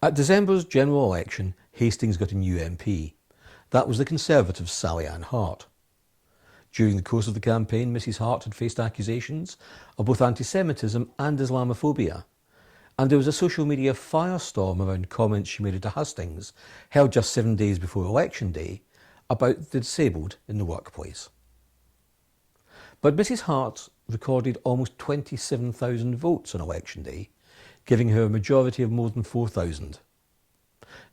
At December's general election, Hastings got a new MP. That was the Conservative Sally Ann Hart. During the course of the campaign, Mrs Hart had faced accusations of both anti-Semitism and Islamophobia. And there was a social media firestorm around comments she made at Hastings, held just 7 days before election day, about the disabled in the workplace. But Mrs Hart recorded almost 27,000 votes on election day, giving her a majority of more than 4,000.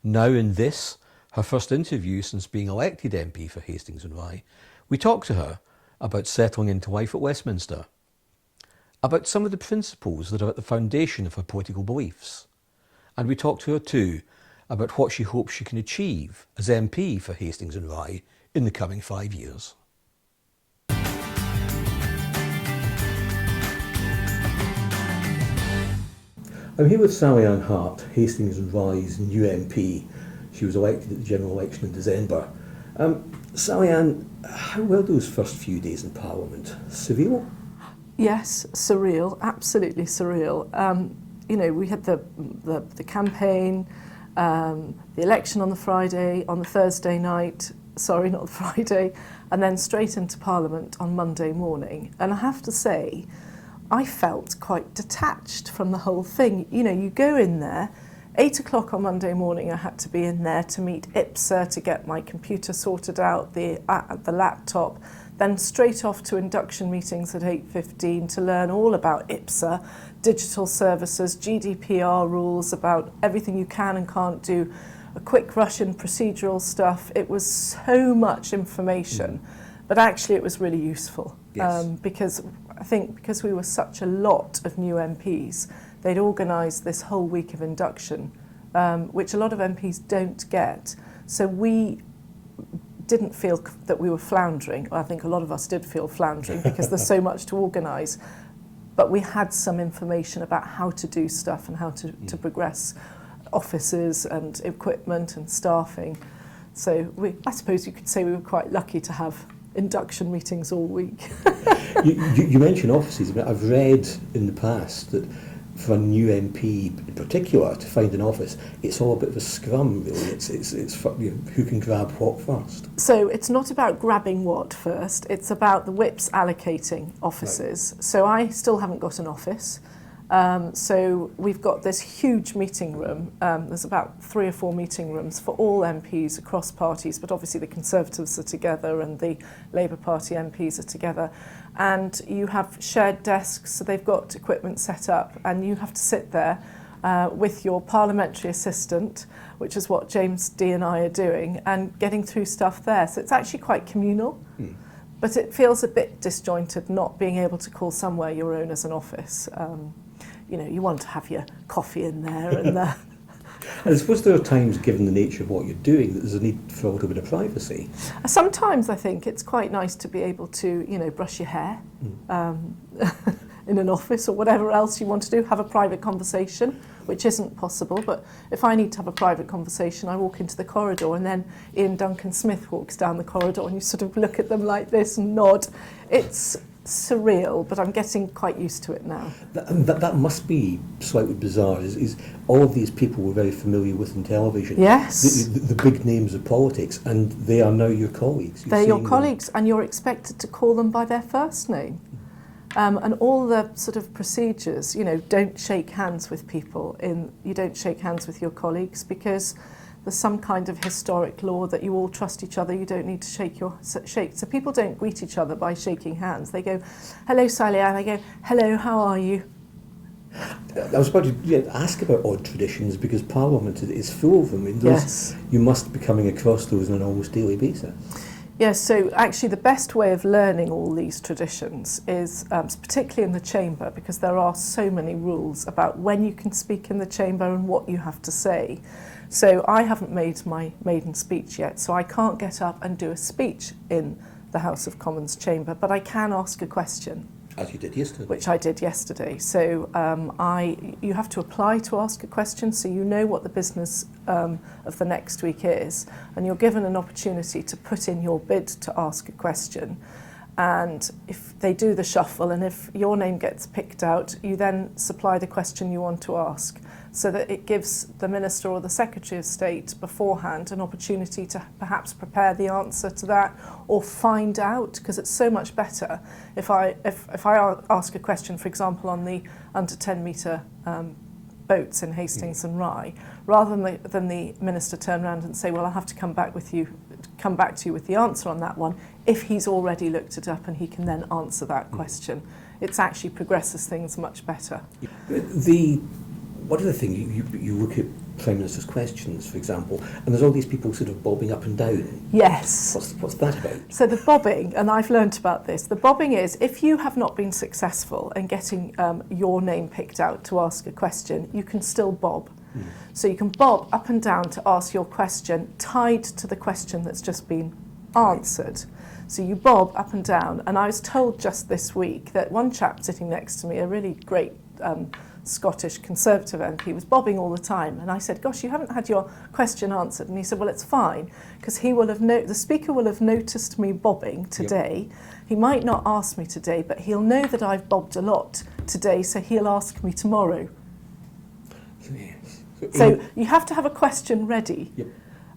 Now in this, her first interview since being elected MP for Hastings and Rye, we talked to her about settling into life at Westminster, about some of the principles that are at the foundation of her political beliefs, and we talked to her too about what she hopes she can achieve as MP for Hastings and Rye in the coming 5 years. I'm here with Sally Ann Hart, Hastings and Rye's new MP. She was elected at the general election in December. Sally Ann, how were those first few days in Parliament? Surreal? Yes, surreal, absolutely surreal. We had the campaign, the election on the Friday, on the Thursday night, sorry, not the Friday, and then straight into Parliament on Monday morning. And I have to say, I felt quite detached from the whole thing. You go in there, 8 o'clock on Monday morning I had to be in there to meet IPSA to get my computer sorted out, the laptop, then straight off to induction meetings at 8:15 to learn all about IPSA, digital services, GDPR rules, about everything you can and can't do, a quick rush in procedural stuff. It was so much information, but actually it was really useful. Yes. Because I think because we were such a lot of new MPs, they'd organised this whole week of induction, which a lot of MPs don't get. So we didn't feel that we were floundering. I think a lot of us did feel floundering because there's so much to organise. But we had some information about how to do stuff and how to progress offices and equipment and staffing. So I suppose you could say we were quite lucky to have induction meetings all week. You mentioned offices, but I've read in the past that for a new MP in particular to find an office, it's all a bit of a scrum really. It's who can grab what first. So it's not about grabbing what first, it's about the whips allocating offices. Right. So I still haven't got an office. So we've got this huge meeting room. There's about 3 or 4 meeting rooms for all MPs across parties, but obviously the Conservatives are together and the Labour Party MPs are together. And you have shared desks, so they've got equipment set up, and you have to sit there with your parliamentary assistant, which is what James D and I are doing, and getting through stuff there. So it's actually quite communal. But it feels a bit disjointed not being able to call somewhere your own as an office. You want to have your coffee in there. And I suppose there are times, given the nature of what you're doing, that there's a need for a little bit of privacy. Sometimes I think it's quite nice to be able to, brush your hair in an office or whatever else you want to do, have a private conversation, which isn't possible. But if I need to have a private conversation, I walk into the corridor and then Ian Duncan Smith walks down the corridor and you sort of look at them like this and nod. It's surreal, but I'm getting quite used to it now. That must be slightly bizarre. Is all of these people we're very familiar with in television? Yes. The big names of politics, and they are now your colleagues. They're your colleagues, and you're expected to call them by their first name. And all the sort of procedures, don't shake hands with people. You don't shake hands with your colleagues because there's some kind of historic law that you all trust each other. You don't need to shake. So people don't greet each other by shaking hands. They go, "Hello, Sally Ann." I go, "Hello, how are you?" I was about to ask about odd traditions because Parliament is full of them. Yes. You must be coming across those on an almost daily basis. Yes, so actually the best way of learning all these traditions is, particularly in the chamber, because there are so many rules about when you can speak in the chamber and what you have to say. So I haven't made my maiden speech yet, so I can't get up and do a speech in the House of Commons chamber, but I can ask a question. As you did yesterday. Which I did yesterday. So you have to apply to ask a question, so you know what the business of the next week is, and you're given an opportunity to put in your bid to ask a question. And if they do the shuffle, and if your name gets picked out, you then supply the question you want to ask. so that it gives the Minister or the Secretary of State beforehand an opportunity to perhaps prepare the answer to that or find out, because it's so much better if I ask a question, for example, on the under 10 metre boats in Hastings and Rye, rather than the Minister turn around and say, well, I'll have to come back to you with the answer on that one. If he's already looked it up and he can then answer that question, it actually progresses things much better. One other thing, you look at Prime Minister's questions, for example, and there's all these people sort of bobbing up and down. Yes. What's that about? So the bobbing, and I've learnt about this, the bobbing is if you have not been successful in getting your name picked out to ask a question, you can still bob. So you can bob up and down to ask your question tied to the question that's just been answered. So you bob up and down, and I was told just this week that one chap sitting next to me, a really great Scottish Conservative MP, was bobbing all the time, and I said, gosh, you haven't had your question answered. And he said, well, it's fine, because the Speaker will have noticed me bobbing today. Yep. He might not ask me today, but he'll know that I've bobbed a lot today, so he'll ask me tomorrow. Yes. So you have to have a question ready. Yep.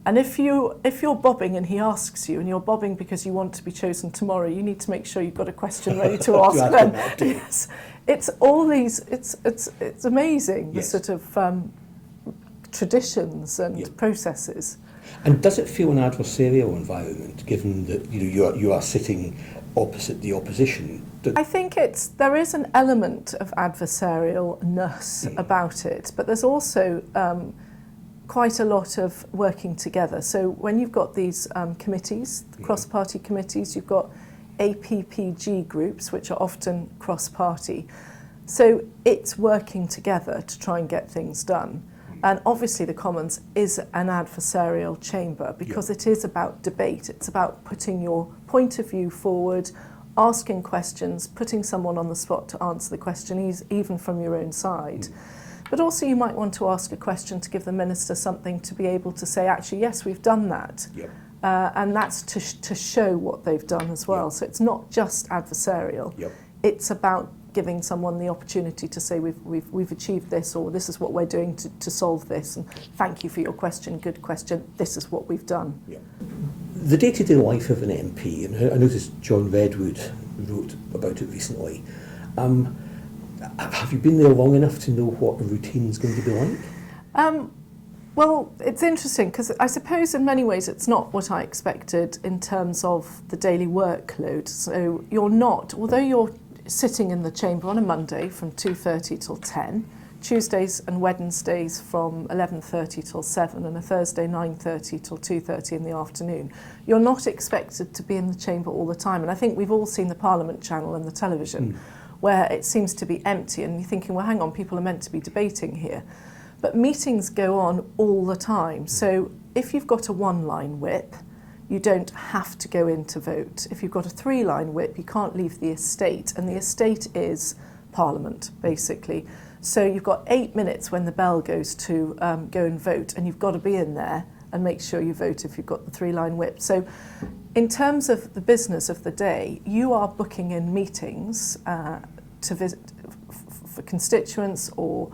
And if you're bobbing and he asks you, and you're bobbing because you want to be chosen tomorrow, you need to make sure you've got a question ready to ask then. Yes. It's all these. It's amazing, yes, the sort of traditions and processes. And does it feel an adversarial environment, given that you are sitting opposite the opposition? I think there is an element of adversarialness about it, but there's also quite a lot of working together. So when you've got these committees, cross-party committees, you've got APPG groups, which are often cross-party. So it's working together to try and get things done. And obviously the Commons is an adversarial chamber because it is about debate. It's about putting your point of view forward, asking questions, putting someone on the spot to answer the question, even from your own side. But also you might want to ask a question to give the Minister something to be able to say, actually, yes, we've done that. Yep. And that's to show what they've done as well. Yep. So it's not just adversarial. Yep. It's about giving someone the opportunity to say, we've achieved this, or this is what we're doing to solve this, and thank you for your question, good question, this is what we've done. Yep. The day-to-day life of an MP, and I noticed John Redwood wrote about it recently, have you been there long enough to know what a routine's going to be like? Well, it's interesting because I suppose in many ways it's not what I expected in terms of the daily workload. So you're not, although you're sitting in the chamber on a Monday from 2:30 till 10, Tuesdays and Wednesdays from 11:30 till 7, and a Thursday 9:30 till 2:30 in the afternoon. You're not expected to be in the chamber all the time. And I think we've all seen the Parliament channel and the television where it seems to be empty, and you're thinking, well, hang on, people are meant to be debating here. But meetings go on all the time. So if you've got a one-line whip, you don't have to go in to vote. If you've got a three-line whip, you can't leave the estate, and the estate is Parliament, basically. So you've got 8 minutes when the bell goes to go and vote, and you've got to be in there and make sure you vote if you've got the three-line whip. So in terms of the business of the day, you are booking in meetings to visit for constituents or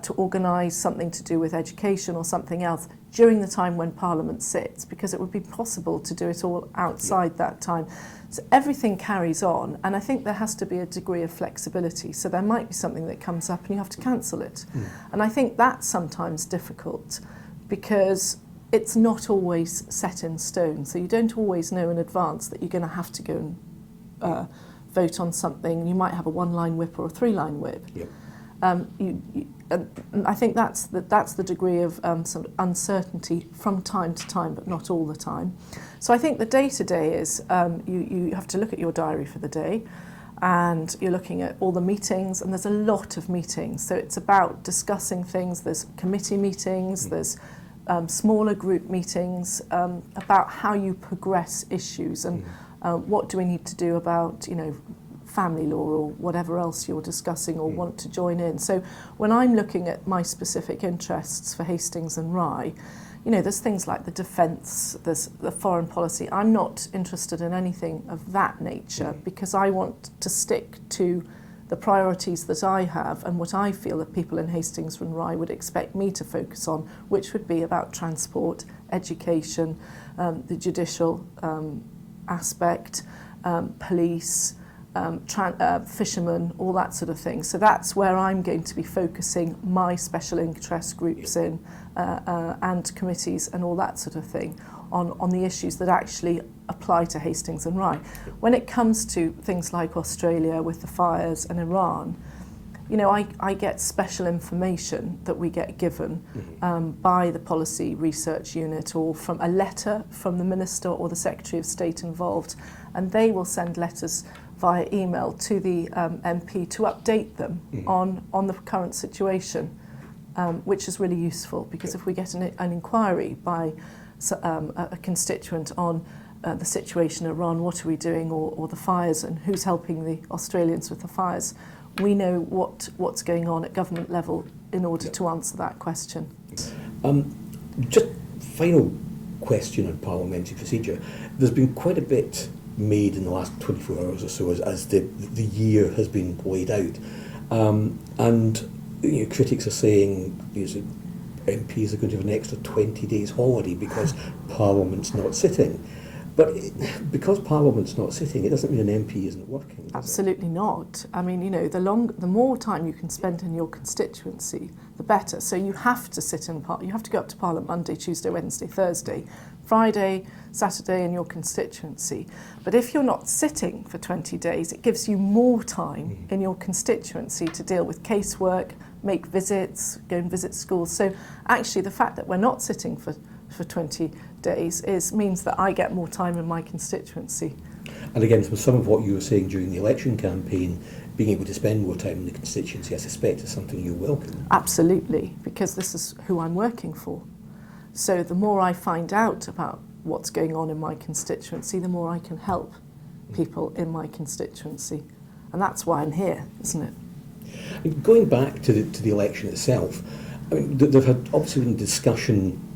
to organise something to do with education or something else during the time when Parliament sits, because it would be possible to do it all outside that time. So everything carries on, and I think there has to be a degree of flexibility. So there might be something that comes up and you have to cancel it. And I think that's sometimes difficult because it's not always set in stone. So you don't always know in advance that you're going to have to go and vote on something. You might have a one-line whip or a three-line whip. Yep. I think that's the degree of sort of uncertainty from time to time, but not all the time. So I think the day-to-day is you have to look at your diary for the day, and you're looking at all the meetings, and there's a lot of meetings. So it's about discussing things. There's committee meetings, there's smaller group meetings about how you progress issues and what do we need to do about, family law or whatever else you're discussing or want to join in. So when I'm looking at my specific interests for Hastings and Rye, there's things like the defence, there's the foreign policy. I'm not interested in anything of that nature because I want to stick to the priorities that I have and what I feel that people in Hastings and Rye would expect me to focus on, which would be about transport, education, the judicial aspect, police, fishermen, all that sort of thing. So that's where I'm going to be focusing my special interest groups in and committees and all that sort of thing on the issues that actually apply to Hastings and Rye. When it comes to things like Australia with the fires and Iran, you know, I get special information that we get given by the Policy Research Unit or from a letter from the Minister or the Secretary of State involved, and they will send letters via email to the MP to update them on the current situation, which is really useful, because if we get an inquiry by a constituent on the situation in Iran, what are we doing, or the fires, and who's helping the Australians with the fires, we know what's going on at government level in order to answer that question. Just final question on parliamentary procedure. There's been quite a bit made in the last 24 hours or so as the year has been laid out. And you know, critics are saying MPs are going to have an extra 20 days holiday because Parliament's not sitting. But because Parliament's not sitting, it doesn't mean an MP isn't working. Absolutely not. I mean, you know, the more time you can spend in your constituency, the better. So you have to sit in you have to go up to Parliament Monday, Tuesday, Wednesday, Thursday, Friday, Saturday in your constituency. But if you're not sitting for 20 days, it gives you more time in your constituency to deal with casework, make visits, go and visit schools. So actually the fact that we're not sitting for 20 days means that I get more time in my constituency. And again, from some of what you were saying during the election campaign, being able to spend more time in the constituency, I suspect is something you welcome. Absolutely, because this is who I'm working for. So the more I find out about what's going on in my constituency, the more I can help people in my constituency. And that's why I'm here, isn't it? Going back to the election itself, I mean, there had obviously been discussion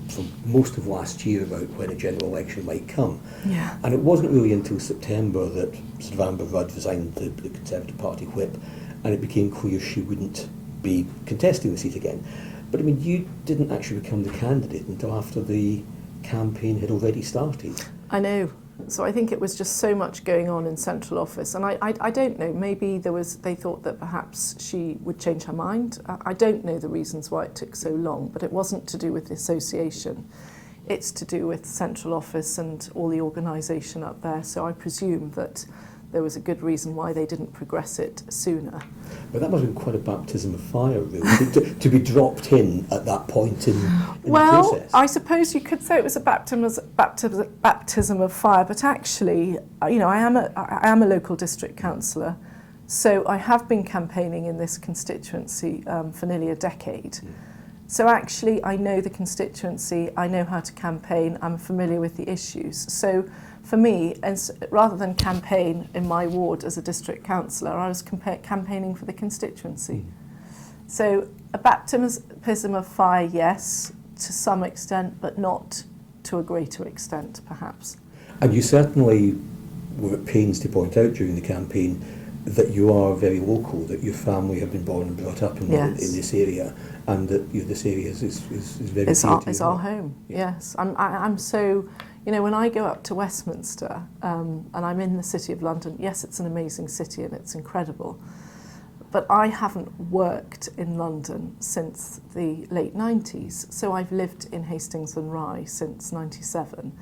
for most of last year about when a general election might come. Yeah. And it wasn't really until September that Sir Amber Rudd resigned the Conservative Party whip, and it became clear she wouldn't be contesting the seat again. But I mean, you didn't actually become the candidate until after the campaign had already started. I know. So I think it was just so much going on in central office, and I don't know, maybe they thought that perhaps she would change her mind. I don't know the reasons why it took so long, but it wasn't to do with the association. It's to do with central office and all the organisation up there, so I presume that there was a good reason why they didn't progress it sooner. But that must have been quite a baptism of fire, really, to be dropped in at that point in the process. I suppose you could say it was a baptism of fire, but actually, you know, I am a local district councillor, so I have been campaigning in this constituency for nearly a decade. So actually, I know the constituency, I know how to campaign, I'm familiar with the issues. So for me, rather than campaign in my ward as a district councillor, I was campaigning for the constituency. So a baptism of fire, yes, to some extent, but not to a greater extent, perhaps. And you certainly were at pains to point out during the campaign that you are very local, that your family have been born and brought up in this area, and that this area is very dear to you. It's our home, yes. I'm so... You know, when I go up to Westminster and I'm in the City of London, yes, it's an amazing city and it's incredible, but I haven't worked in London since the late 90s. So I've lived in Hastings and Rye since 97.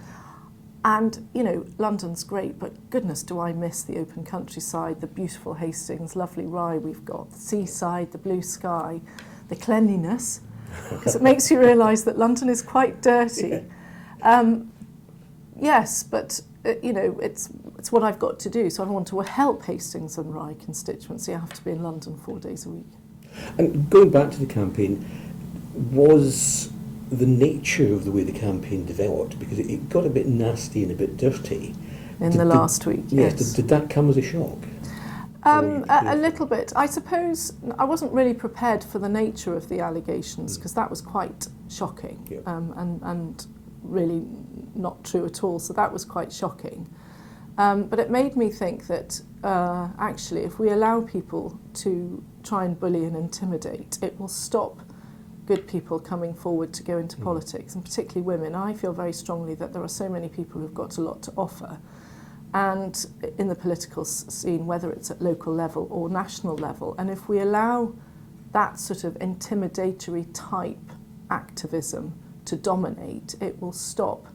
And, you know, London's great, but goodness, do I miss the open countryside, the beautiful Hastings, lovely Rye we've got, the seaside, the blue sky, the cleanliness, because it makes you realise that London is quite dirty. Yes, but you know, it's what I've got to do. So I want to help Hastings and Rye constituency. I have to be in London 4 days a week. And going back to the campaign, was the nature of the way the campaign developed, because it got a bit nasty and a bit dirty in the last week? Yes. Did that come as a shock? A little bit. I suppose I wasn't really prepared for the nature of the allegations, because that was quite shocking and really not true at all. So that was quite shocking. But it made me think that actually if we allow people to try and bully and intimidate, it will stop good people coming forward to go into politics, and particularly women. I feel very strongly that there are so many people who've got a lot to offer, and in the political scene, whether it's at local level or national level. And if we allow that sort of intimidatory type activism to dominate, it will stop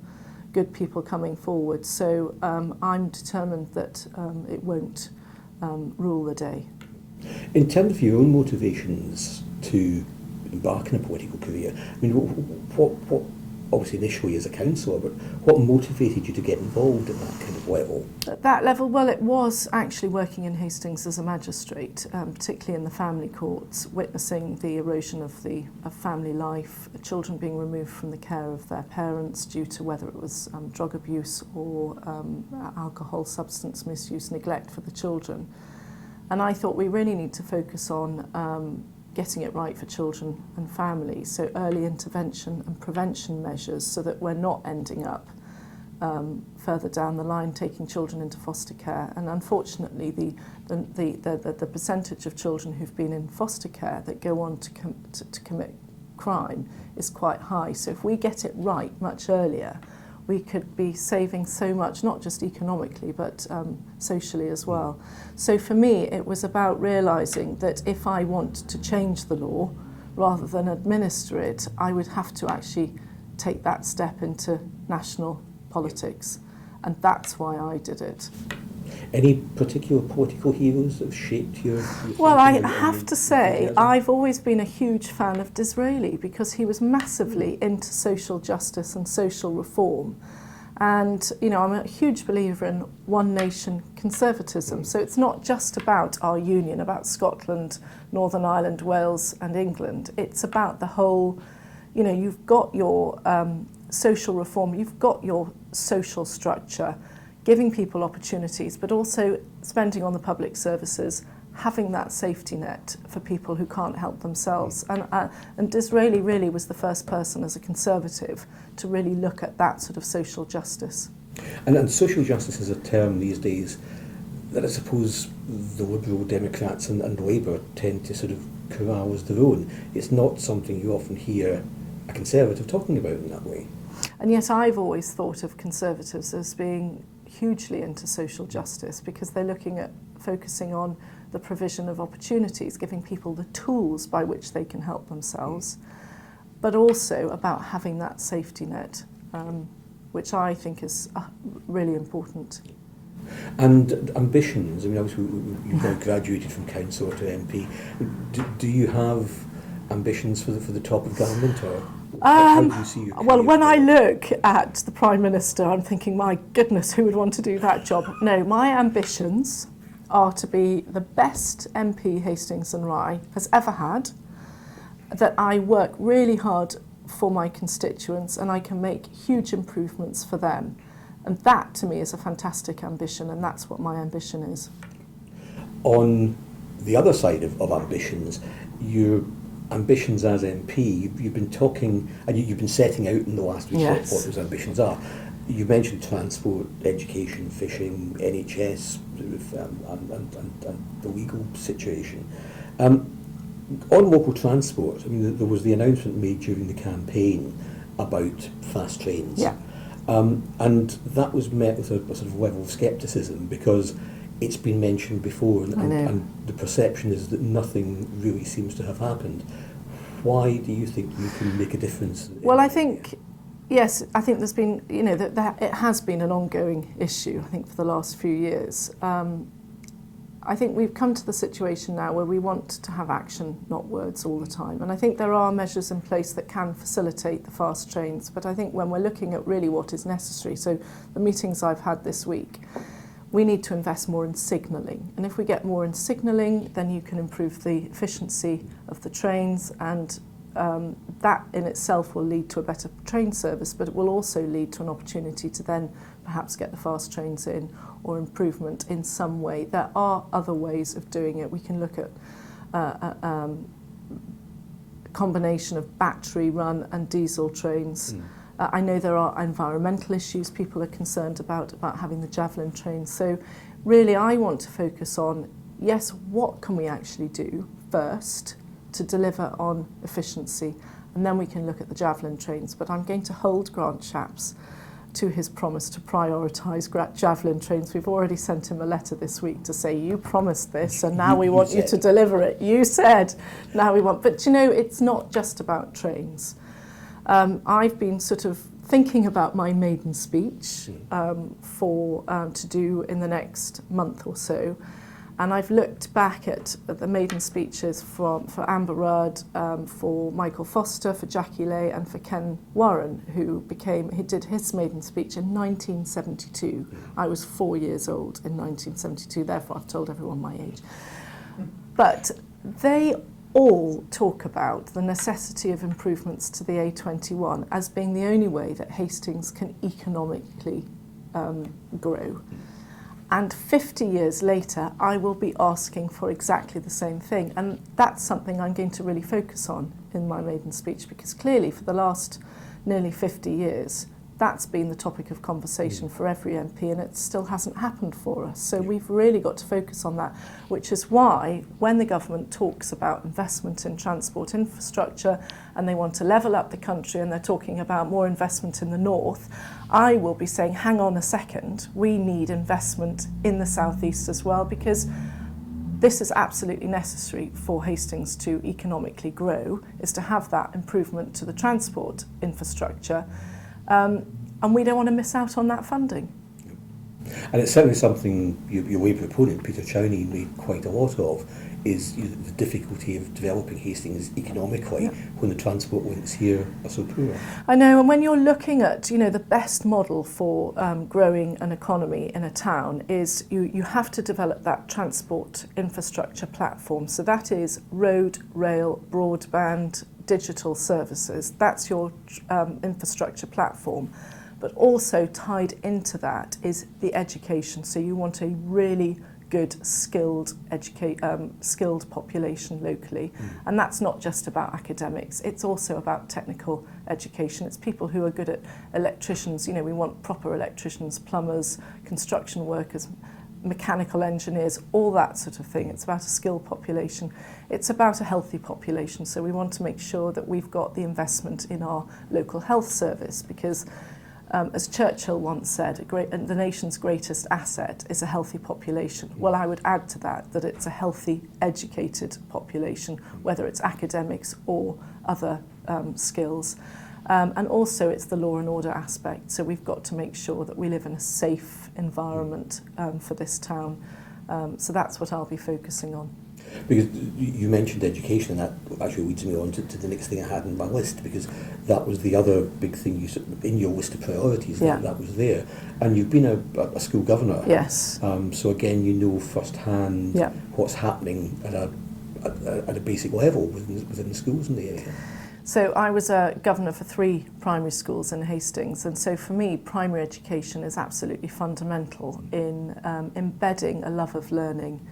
good people coming forward. So I'm determined that it won't rule the day. In terms of your own motivations to embark in a political career, I mean, what obviously initially as a councillor, but what motivated you to get involved at that kind of level? At that level, well, it was actually working in Hastings as a magistrate, particularly in the family courts, witnessing the erosion of family life, children being removed from the care of their parents due to whether it was drug abuse or alcohol, substance misuse, neglect for the children. And I thought we really need to focus on getting it right for children and families, so early intervention and prevention measures so that we're not ending up further down the line taking children into foster care. And unfortunately the percentage of children who've been in foster care that go on to commit crime is quite high. So if we get it right much earlier, we could be saving so much, not just economically, but socially as well. So for me, it was about realising that if I want to change the law, rather than administer it, I would have to actually take that step into national politics. And that's why I did it. Any particular political heroes that have shaped your Well, I thinking have to say, I've always been a huge fan of Disraeli because he was massively into social justice and social reform. And, you know, I'm a huge believer in one nation conservatism. So it's not just about our union, about Scotland, Northern Ireland, Wales and England. It's about the whole, you know, you've got your social reform, you've got your social structure, giving people opportunities, but also spending on the public services, having that safety net for people who can't help themselves. And Disraeli really was the first person as a Conservative to really look at that sort of social justice. And social justice is a term these days that I suppose the Liberal Democrats and Labour tend to sort of corral as their own. It's not something you often hear a Conservative talking about in that way. And yet I've always thought of Conservatives as being hugely into social justice because they're looking at focusing on the provision of opportunities, giving people the tools by which they can help themselves, but also about having that safety net, which I think is really important. And ambitions, I mean, obviously you've now graduated from councillor to MP. Do you have ambitions for the top of government, or how do you see your career? Well, when I look at the Prime Minister, I'm thinking, my goodness, who would want to do that job? No, my ambitions are to be the best MP Hastings and Rye has ever had, that I work really hard for my constituents and I can make huge improvements for them. And that, to me, is a fantastic ambition, and that's what my ambition is. On the other side of ambitions, your ambitions as MP, you've been talking, and you've been setting out in the last week Yes. what those ambitions are. You mentioned transport, education, fishing, NHS, and the legal situation. On local transport, I mean, there was the announcement made during the campaign about fast trains. Yeah. And that was met with a sort of level of scepticism because it's been mentioned before and the perception is that nothing really seems to have happened. Why do you think you can make a difference? Well, I think, yes, I think there's been, you know, that it has been an ongoing issue, I think, for the last few years. I think we've come to the situation now where we want to have action, not words, all the time. And I think there are measures in place that can facilitate the fast trains. But I think when we're looking at really what is necessary, so the meetings I've had this week, we need to invest more in signalling. And if we get more in signalling, then you can improve the efficiency of the trains, and that in itself will lead to a better train service, but it will also lead to an opportunity to then perhaps get the fast trains in, or improvement in some way. There are other ways of doing it. We can look at a combination of battery run and diesel trains. I know there are environmental issues people are concerned about having the javelin train. So really I want to focus on, yes, what can we actually do first to deliver on efficiency, and then we can look at the javelin trains. But I'm going to hold Grant Shapps to his promise to prioritise javelin trains. We've already sent him a letter this week to say, you promised this and now we want you to deliver it. You said, now we want... But, you know, it's not just about trains. I've been sort of thinking about my maiden speech to do in the next month or so. And I've looked back at the maiden speeches for Amber Rudd, for Michael Foster, for Jackie Lay, and for Ken Warren, he did his maiden speech in 1972. I was 4 years old in 1972, therefore I've told everyone my age. But they all talk about the necessity of improvements to the A21 as being the only way that Hastings can economically grow. And 50 years later, I will be asking for exactly the same thing. And that's something I'm going to really focus on in my maiden speech, because clearly for the last nearly 50 years, that's been the topic of conversation for every MP, and it still hasn't happened for us. So we've really got to focus on that, which is why when the government talks about investment in transport infrastructure and they want to level up the country and they're talking about more investment in the north, I will be saying, hang on a second, we need investment in the southeast as well, because this is absolutely necessary for Hastings to economically grow, is to have that improvement to the transport infrastructure. And we don't want to miss out on that funding. And it's certainly something your Labour opponent, Peter Chowney, made quite a lot of, is the difficulty of developing Hastings economically when the transport links here are so poor. I know, and when you're looking at, the best model for growing an economy in a town is you have to develop that transport infrastructure platform. So that is road, rail, broadband, digital services. That's your infrastructure platform. But also tied into that is the education. So you want a really good skilled population locally. And that's not just about academics, it's also about technical education. It's people who are good at electricians. We want proper electricians, plumbers, construction workers, mechanical engineers, all that sort of thing. It's about a skilled population. It's about a healthy population. So we want to make sure that we've got the investment in our local health service, because as Churchill once said, the nation's greatest asset is a healthy population. Well, I would add to that it's a healthy, educated population, whether it's academics or other skills. And also it's the law and order aspect. So we've got to make sure that we live in a safe environment for this town. So that's what I'll be focusing on. Because you mentioned education, and that actually leads me on to the next thing I had on my list, because that was the other big thing in your list of priorities, that was there. And you've been a school governor. Yes. So again, you know firsthand what's happening at a basic level within the schools in the area. So I was a governor for 3 primary schools in Hastings, and so for me primary education is absolutely fundamental in embedding a love of learning,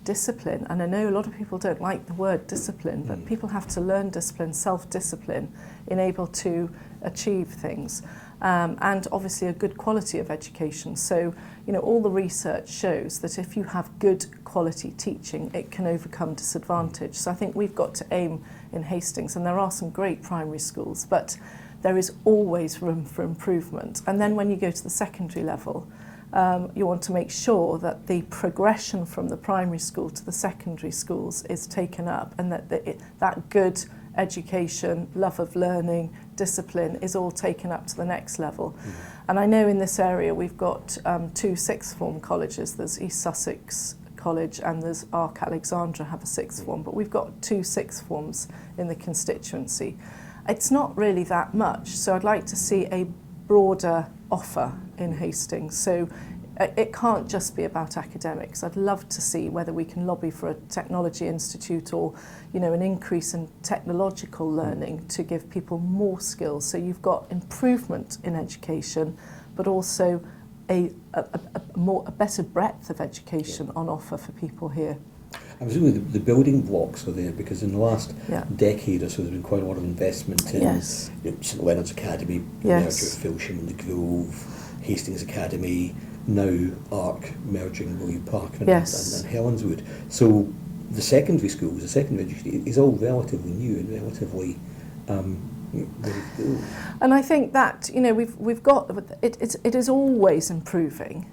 discipline. And I know a lot of people don't like the word discipline, but people have to learn discipline, self-discipline, in able to achieve things. And obviously a good quality of education. So, all the research shows that if you have good quality teaching, it can overcome disadvantage. So I think we've got to aim in Hastings, and there are some great primary schools, but there is always room for improvement. And then when you go to the secondary level, you want to make sure that the progression from the primary school to the secondary schools is taken up, and that that good education, love of learning, discipline is all taken up to the next level. And I know in this area we've got 2 sixth form colleges. There's East Sussex College and there's Arc Alexandra have a sixth form, but we've got 2 sixth forms in the constituency. It's not really that much, so I'd like to see a broader offer in Hastings. So it can't just be about academics. I'd love to see whether we can lobby for a technology institute or, an increase in technological learning to give people more skills. So you've got improvement in education, but also a better breadth of education on offer for people here. I was really the building blocks are there because in the last Yeah. decade or so there's been quite a lot of investment in Yes. St Leonard's Academy, Yes. merger of Filsham and the Grove, Hastings Academy, now ARC merging William Park and, Yes. and Helenswood. So the secondary schools, the secondary education is all relatively new and relatively ready to go. And I think that, you know, we've got, it is always improving.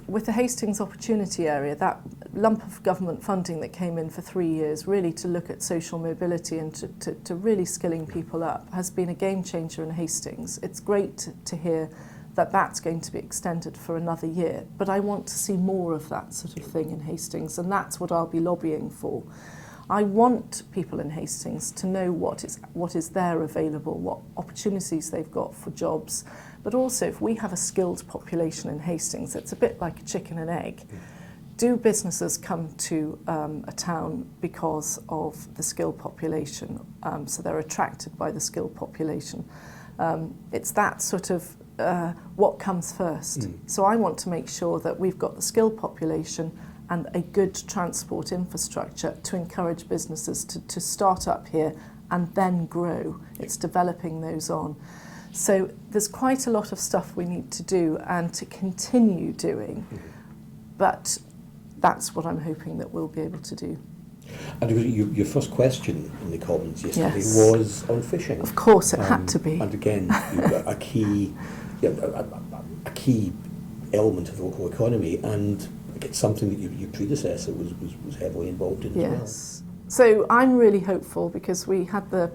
With the Hastings Opportunity Area, that lump of government funding that came in for 3 years, really to look at social mobility and to really skilling people up, has been a game changer in Hastings. It's great to hear that that's going to be extended for another year, but I want to see more of that sort of thing in Hastings, and that's what I'll be lobbying for. I want people in Hastings to know what is there available, what opportunities they've got for jobs, but also if we have a skilled population in Hastings, it's a bit like a chicken and egg. Do businesses come to a town because of the skilled population, so they're attracted by the skilled population? It's that sort of what comes first. So I want to make sure that we've got the skilled population and a good transport infrastructure to encourage businesses to start up here and then grow. It's developing those on. So there's quite a lot of stuff we need to do and to continue doing, but that's what I'm hoping that we'll be able to do. And your first question in the Commons yesterday Yes. was on fishing. Of course, it had to be. And again, you've got a key element of the local economy, and it's something that your predecessor was heavily involved in as well. Yes. So I'm really hopeful because we had the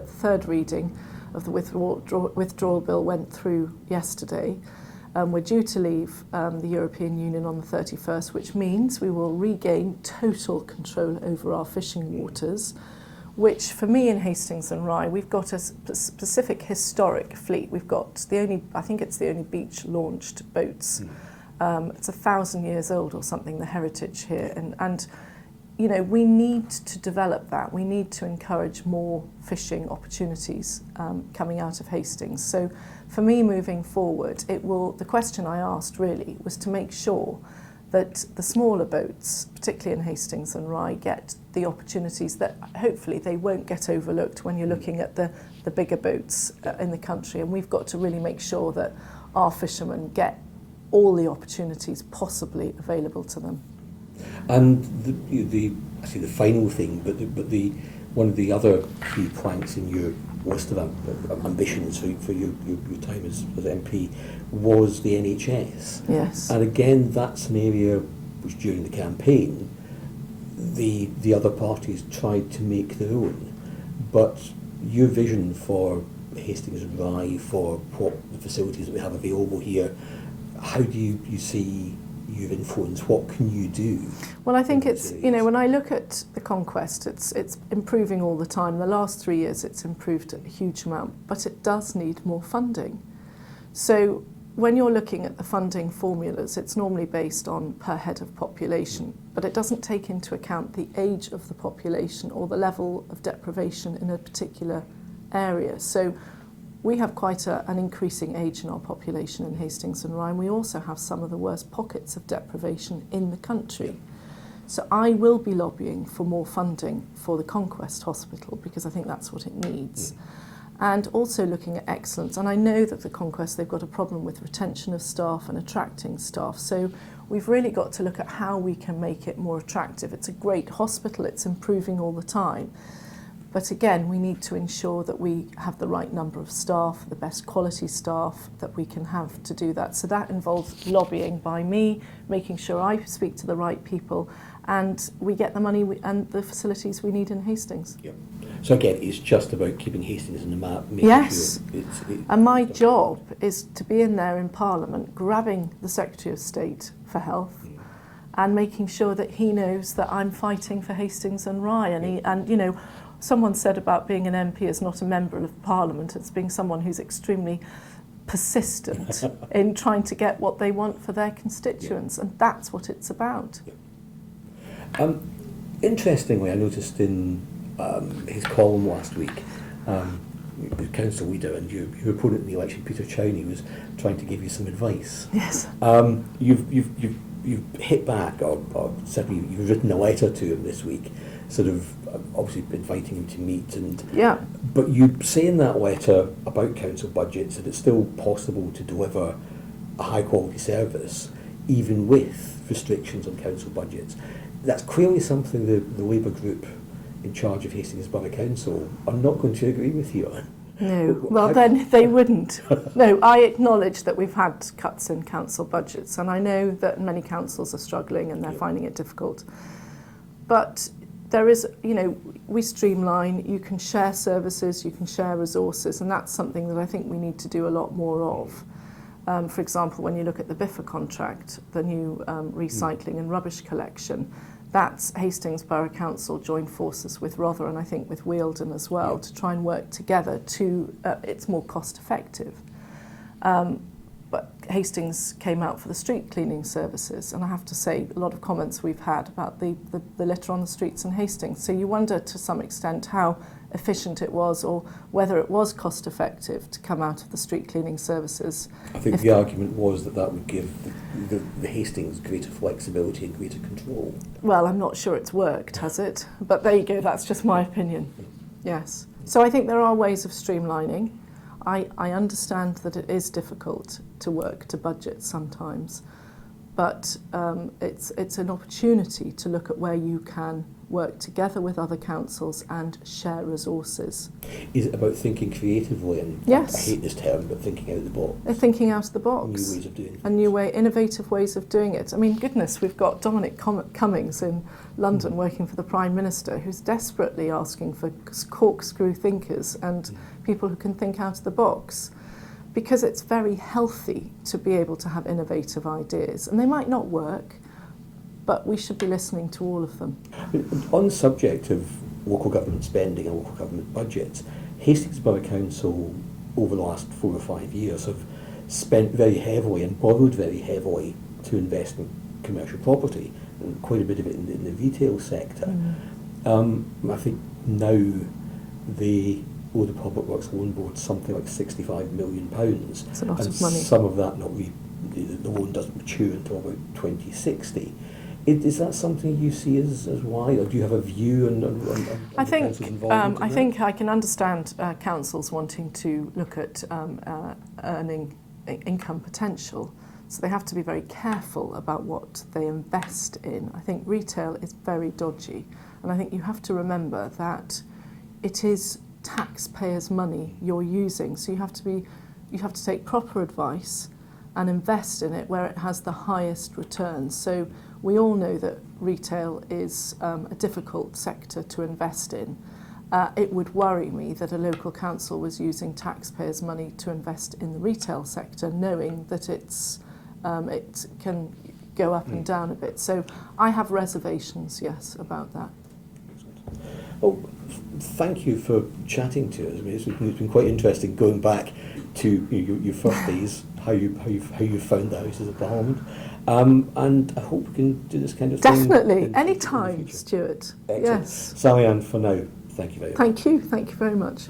third reading of the withdrawal bill went through yesterday. We're due to leave the European Union on the 31st, which means we will regain total control over our fishing waters, which for me in Hastings and Rye, we've got a specific historic fleet. We've got I think it's the only beach-launched boats. It's 1,000 years old or something, the heritage here. And you know, we need to develop that. We need to encourage more fishing opportunities coming out of Hastings. So for me moving forward, the question I asked really was to make sure that the smaller boats, particularly in Hastings and Rye, get the opportunities that hopefully they won't get overlooked when you're looking at the bigger boats in the country. And we've got to really make sure that our fishermen get all the opportunities possibly available to them. And I say the final thing, but one of the other key planks in your list of ambitions for your time as MP was the NHS. Yes. And again, that's an area which during the campaign the other parties tried to make their own. But your vision for Hastings and Rye, for what the facilities that we have available here, how do you see your influence? What can you do? Well, I think it's, you know, when I look at the Conquest, it's improving all the time. The last 3 years it's improved a huge amount, but it does need more funding. So when you're looking at the funding formulas, it's normally based on per head of population, but it doesn't take into account the age of the population or the level of deprivation in a particular area. So we have quite an increasing age in our population in Hastings and Rye. We also have some of the worst pockets of deprivation in the country. So I will be lobbying for more funding for the Conquest Hospital because I think that's what it needs. And also looking at excellence. And I know that the Conquest, they've got a problem with retention of staff and attracting staff. So we've really got to look at how we can make it more attractive. It's a great hospital, it's improving all the time. But again, we need to ensure that we have the right number of staff, the best quality staff that we can have to do that. So that involves lobbying by me, making sure I speak to the right people, and we get the money and the facilities we need in Hastings. Yep. So again, it's just about keeping Hastings on the map, making Yes. sure And my job is to be in there in Parliament, grabbing the Secretary of State for Health, and making sure that he knows that I'm fighting for Hastings and Rye. And you know, someone said about being an MP as not a member of Parliament, it's being someone who's extremely persistent in trying to get what they want for their constituents, and that's what it's about. Interestingly, I noticed in his column last week, the council leader and your opponent in the election, Peter Chowney, was trying to give you some advice. Yes. You've you've hit back, or certainly you've written a letter to him this week, sort of obviously inviting him to meet, and Yeah. but you say in that letter about council budgets that it's still possible to deliver a high quality service even with restrictions on council budgets. That's clearly something the Labour group in charge of Hastings Borough Council are not going to agree with you on. No, well then they wouldn't. No, I acknowledge that we've had cuts in council budgets, and I know that many councils are struggling and they're finding it difficult. But there is, we streamline, you can share services, you can share resources, and that's something that I think we need to do a lot more of. For example, when you look at the Biffa contract, the new recycling and rubbish collection, that's Hastings Borough Council joined forces with Rother and I think with Wealden as well to try and work together to, it's more cost effective. But Hastings came out for the street cleaning services, and I have to say a lot of comments we've had about the litter on the streets in Hastings. So you wonder to some extent how efficient it was, or whether it was cost effective to come out of the street cleaning services. I think the argument was that would give the Hastings greater flexibility and greater control. Well, I'm not sure it's worked, has it? But there you go, that's just my opinion. Yes. So I think there are ways of streamlining. I understand that it is difficult to work to budget sometimes, but it's an opportunity to look at where you can work together with other councils and share resources. Is it about thinking creatively? And yes. I hate this term, but thinking out of the box. They're thinking out of the box. New ways of doing it. And innovative ways of doing it. I mean, goodness, we've got Dominic Cummings in London working for the Prime Minister, who's desperately asking for corkscrew thinkers and people who can think out of the box, because it's very healthy to be able to have innovative ideas. And they might not work, but we should be listening to all of them. On the subject of local government spending and local government budgets, Hastings Borough Council over the last 4 or 5 years have spent very heavily and borrowed very heavily to invest in commercial property, and quite a bit of it in the retail sector. I think now they owe the Public Works Loan Board something like £65 million. It's a lot and of money. Some of that the loan doesn't mature until about 2060. Is that something you see as wide, or do you have a view on I the think council's involvement in I that? think I can understand councils wanting to look at earning income potential, so they have to be very careful about what they invest in. I think retail is very dodgy, and I think you have to remember that it is taxpayers' money you're using, so you have to take proper advice and invest in it where it has the highest returns. So we all know that retail is a difficult sector to invest in. It would worry me that a local council was using taxpayers' money to invest in the retail sector, knowing that it can go up and down a bit. So I have reservations, yes, about that. Well, thank you for chatting to us. I mean, it's been quite interesting going back to your first days, how you found the Houses of Parliament, and I hope we can do this kind of thing. Definitely, anytime, Stuart. Excellent. Yes. Sally Ann, for now, thank you very much. Thank you very much.